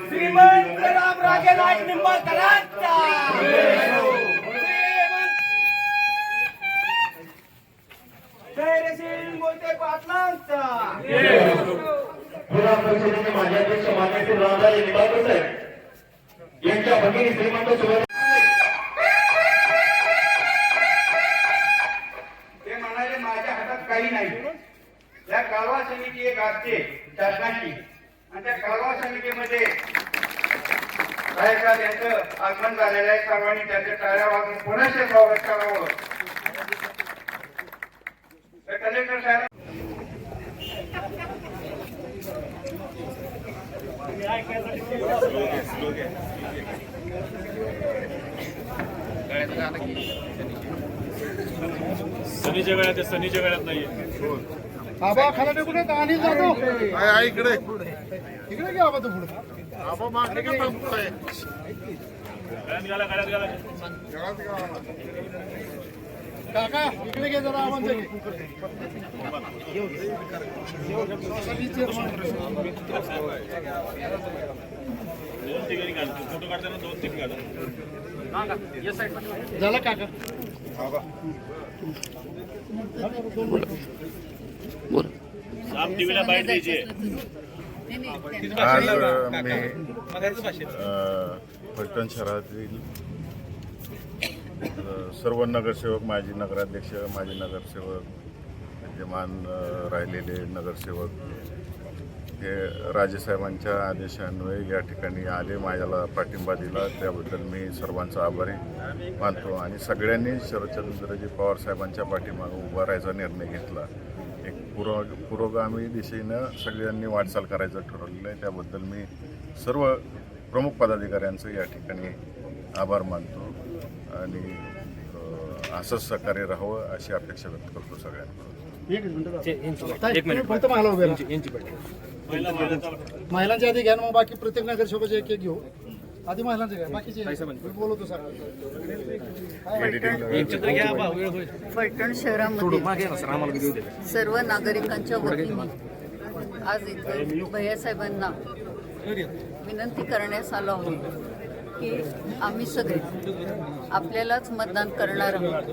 श्रीमंत रामराजे निंबाळकरांचा धैर्यशील मोहिते पाटलांचा विधान परिषदेचे माजी अध्यक्ष मान्य श्री रामराजे निंबाळकर साहेब यांच्या भगिनी श्रीमंत सुवर्णा ते म्हणाले माझ्या हातात काही नाही. या कालवा समिती एक असते शासनाची आणि त्या कालवा समितीमध्ये साहेब यांचं आगमन झालेलं आहे. सर्वांनी त्यांच्या टाळ्या वाजून पुन्हा स्वागत करावं. कलेक्टर साहेब सनीच्या गळ्यात सनीच्या गळ्यात नाहीये. आबा खाला कुठे अनिल जाधव इकडे इकडे घ्या आबा तो पुढे आबा मागणी का थांबतोय गळ्यात गेला काका इकडे घे जरा आव्हान दोन तिघांनी काढतो फोटो काढताना दोन तीन काढा झालं काका साम टीव्हीला बाईट द्यायची. आज मी फलटण शहरातील सर्व नगरसेवक, माजी नगराध्यक्ष, माजी नगरसेवक, विद्यमान राहिलेले नगरसेवक हे राजेसाहेबांच्या आदेशान्वये या ठिकाणी आले, माझ्याला पाठिंबा दिला, त्याबद्दल मी सर्वांचा आभारी मानतो. आणि सगळ्यांनी शरदचंद्रजी पवार साहेबांच्या पाठीमागे उभा राहायचा निर्णय घेतला. एक पुरोगामी दिशेनं सगळ्यांनी वाटचाल करायचं ठरवलेलं आहे. त्याबद्दल मी सर्व प्रमुख पदाधिकाऱ्यांचं या ठिकाणी आभार मानतो आणि असंच सहकार्य राहावं अशी अपेक्षा व्यक्त करतो सगळ्यांकडून. फक्त मला उभे महिलांच्या आधी घ्या मग बाकी प्रत्येक नगरसेवकाचे एक एक घेऊ. आधी महिलांचे घ्या बाकीचे बोलवतो सर. फलटण शहरामध्ये सर्व नागरिकांच्या वतीने आज इथे भैयासाहेबांना विनंती करण्यास आलो आहोत की आम्ही सगळे आपल्यालाच मतदान करणार आहोत.